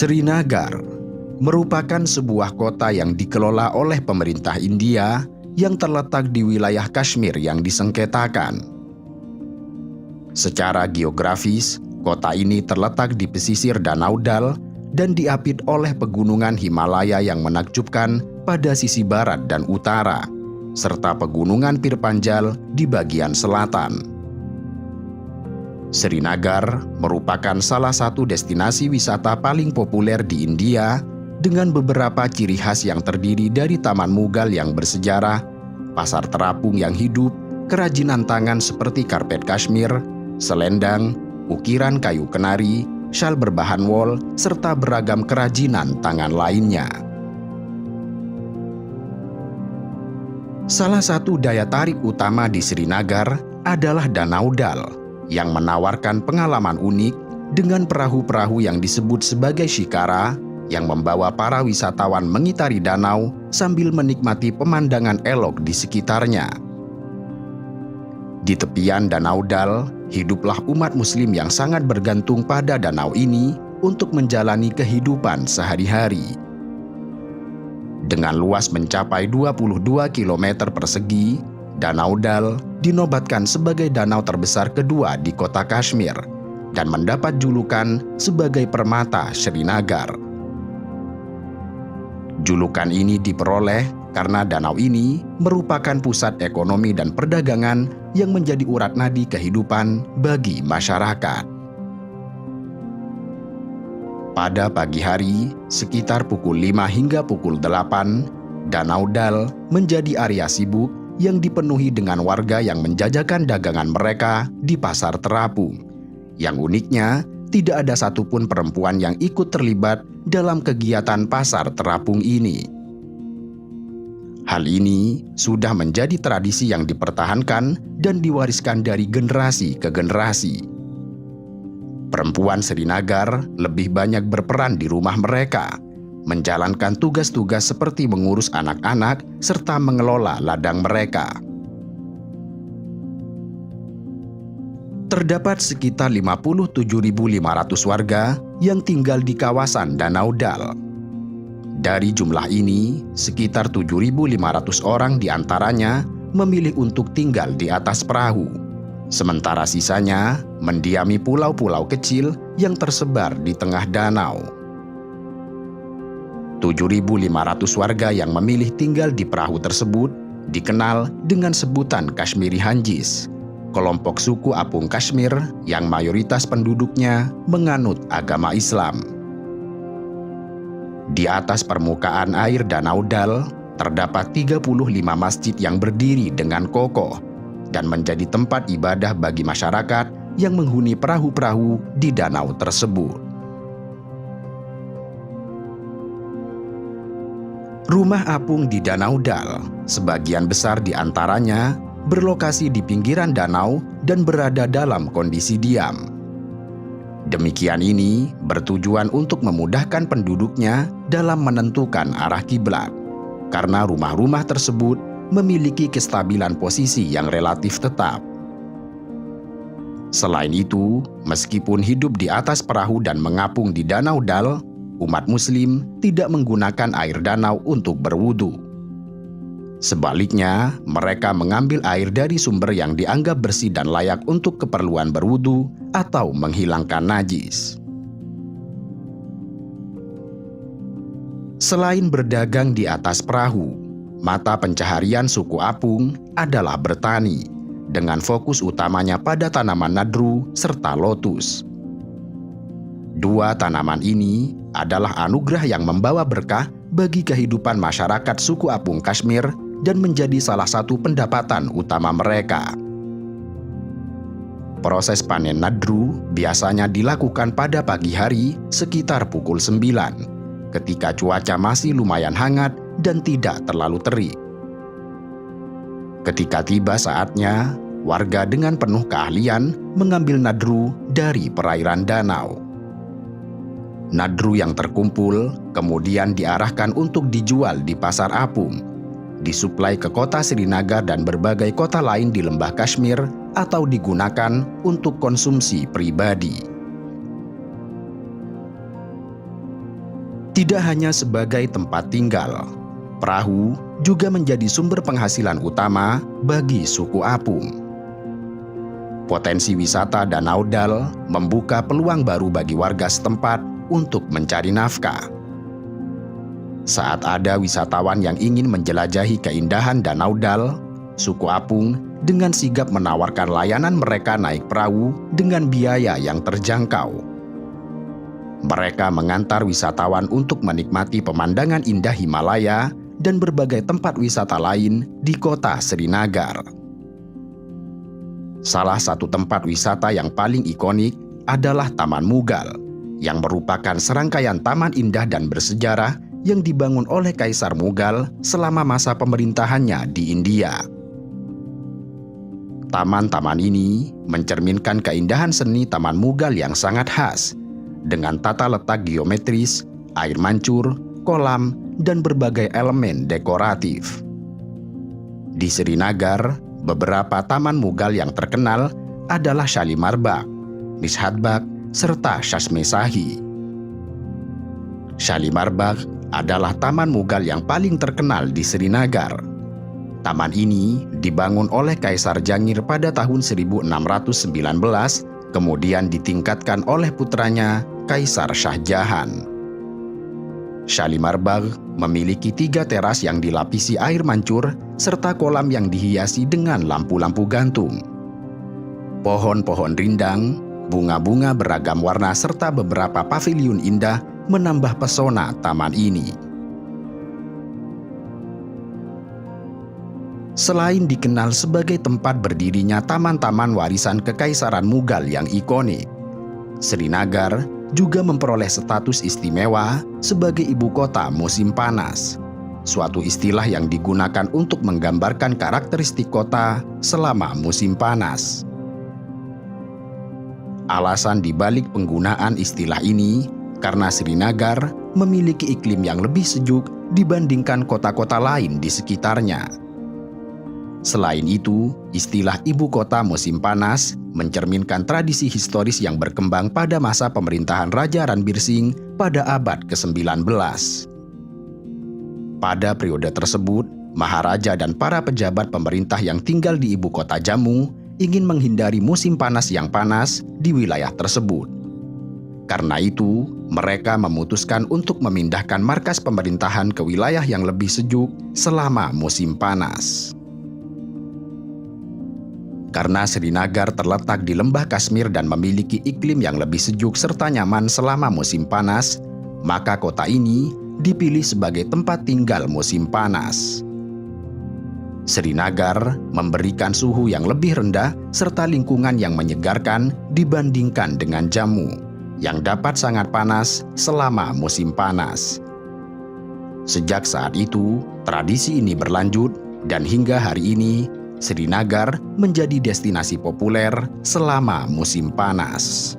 Srinagar merupakan sebuah kota yang dikelola oleh pemerintah India yang terletak di wilayah Kashmir yang disengketakan. Secara geografis, kota ini terletak di pesisir Danau Dal dan diapit oleh pegunungan Himalaya yang menakjubkan pada sisi barat dan utara, serta pegunungan Pirpanjal di bagian selatan. Srinagar merupakan salah satu destinasi wisata paling populer di India dengan beberapa ciri khas yang terdiri dari taman Mughal yang bersejarah, pasar terapung yang hidup, kerajinan tangan seperti karpet Kashmir, selendang, ukiran kayu kenari, syal berbahan wol, serta beragam kerajinan tangan lainnya. Salah satu daya tarik utama di Srinagar adalah Danau Dal yang menawarkan pengalaman unik dengan perahu-perahu yang disebut sebagai shikara yang membawa para wisatawan mengitari danau sambil menikmati pemandangan elok di sekitarnya. Di tepian Danau Dal, hiduplah umat muslim yang sangat bergantung pada danau ini untuk menjalani kehidupan sehari-hari. Dengan luas mencapai 22 km persegi, Danau Dal dinobatkan sebagai danau terbesar kedua di kota Kashmir dan mendapat julukan sebagai permata Srinagar. Julukan ini diperoleh karena danau ini merupakan pusat ekonomi dan perdagangan yang menjadi urat nadi kehidupan bagi masyarakat. Pada pagi hari, sekitar pukul 5 hingga pukul 8, Danau Dal menjadi area sibuk yang dipenuhi dengan warga yang menjajakan dagangan mereka di pasar terapung. Yang uniknya, tidak ada satupun perempuan yang ikut terlibat dalam kegiatan pasar terapung ini. Hal ini sudah menjadi tradisi yang dipertahankan dan diwariskan dari generasi ke generasi. Perempuan Srinagar lebih banyak berperan di rumah mereka, menjalankan tugas-tugas seperti mengurus anak-anak serta mengelola ladang mereka. Terdapat sekitar 57.500 warga yang tinggal di kawasan Danau Dal. Dari jumlah ini, sekitar 7.500 orang diantaranya memilih untuk tinggal di atas perahu, sementara sisanya mendiami pulau-pulau kecil yang tersebar di tengah danau. 7.500 warga yang memilih tinggal di perahu tersebut dikenal dengan sebutan Kashmiri Hanjis, kelompok suku apung Kashmir yang mayoritas penduduknya menganut agama Islam. Di atas permukaan air Danau Dal terdapat 35 masjid yang berdiri dengan kokoh dan menjadi tempat ibadah bagi masyarakat yang menghuni perahu-perahu di danau tersebut. Rumah apung di Danau Dal, sebagian besar di antaranya berlokasi di pinggiran danau dan berada dalam kondisi diam. Demikian ini bertujuan untuk memudahkan penduduknya dalam menentukan arah kiblat, karena rumah-rumah tersebut memiliki kestabilan posisi yang relatif tetap. Selain itu, meskipun hidup di atas perahu dan mengapung di Danau Dal, umat muslim tidak menggunakan air danau untuk berwudu. Sebaliknya, mereka mengambil air dari sumber yang dianggap bersih dan layak untuk keperluan berwudu atau menghilangkan najis. Selain berdagang di atas perahu, mata pencaharian suku apung adalah bertani, dengan fokus utamanya pada tanaman nadru serta lotus. Dua tanaman ini adalah anugerah yang membawa berkah bagi kehidupan masyarakat suku apung Kashmir dan menjadi salah satu pendapatan utama mereka. Proses panen nadru biasanya dilakukan pada pagi hari sekitar pukul 9, ketika cuaca masih lumayan hangat dan tidak terlalu terik. Ketika tiba saatnya, warga dengan penuh keahlian mengambil nadru dari perairan danau. Nadru yang terkumpul kemudian diarahkan untuk dijual di pasar apung, disuplai ke kota Srinagar dan berbagai kota lain di lembah Kashmir, atau digunakan untuk konsumsi pribadi. Tidak hanya sebagai tempat tinggal, perahu juga menjadi sumber penghasilan utama bagi suku Apung. Potensi wisata Danau Dal membuka peluang baru bagi warga setempat untuk mencari nafkah. Saat ada wisatawan yang ingin menjelajahi keindahan Danau Dal, suku Apung dengan sigap menawarkan layanan mereka naik perahu dengan biaya yang terjangkau. Mereka mengantar wisatawan untuk menikmati pemandangan indah Himalaya dan berbagai tempat wisata lain di kota Srinagar. Salah satu tempat wisata yang paling ikonik adalah Taman Mughal, yang merupakan serangkaian taman indah dan bersejarah yang dibangun oleh Kaisar Mughal selama masa pemerintahannya di India. Taman-taman ini mencerminkan keindahan seni Taman Mughal yang sangat khas, dengan tata letak geometris, air mancur, kolam, dan berbagai elemen dekoratif. Di Srinagar, beberapa taman Mughal yang terkenal adalah Shalimar Bagh, Nishat Bagh, serta Chashme Shahi. Shalimar Bagh adalah taman Mughal yang paling terkenal di Srinagar. Taman ini dibangun oleh Kaisar Jahangir pada tahun 1619, kemudian ditingkatkan oleh putranya Kaisar Shah Jahan. Shalimar Bagh memiliki 3 teras yang dilapisi air mancur serta kolam yang dihiasi dengan lampu-lampu gantung. Pohon-pohon rindang, bunga-bunga beragam warna serta beberapa paviliun indah menambah pesona taman ini. Selain dikenal sebagai tempat berdirinya taman-taman warisan Kekaisaran Mughal yang ikonik, Srinagar juga memperoleh status istimewa sebagai ibu kota musim panas, suatu istilah yang digunakan untuk menggambarkan karakteristik kota selama musim panas. Alasan dibalik penggunaan istilah ini karena Srinagar memiliki iklim yang lebih sejuk dibandingkan kota-kota lain di sekitarnya. Selain itu, istilah ibu kota musim panas mencerminkan tradisi historis yang berkembang pada masa pemerintahan Raja Ranbir Singh pada abad ke-19. Pada periode tersebut, Maharaja dan para pejabat pemerintah yang tinggal di ibu kota Jammu ingin menghindari musim panas yang panas di wilayah tersebut. Karena itu, mereka memutuskan untuk memindahkan markas pemerintahan ke wilayah yang lebih sejuk selama musim panas. Karena Srinagar terletak di lembah Kashmir dan memiliki iklim yang lebih sejuk serta nyaman selama musim panas, maka kota ini dipilih sebagai tempat tinggal musim panas. Srinagar memberikan suhu yang lebih rendah serta lingkungan yang menyegarkan dibandingkan dengan Jammu, yang dapat sangat panas selama musim panas. Sejak saat itu, tradisi ini berlanjut dan hingga hari ini, Srinagar menjadi destinasi populer selama musim panas.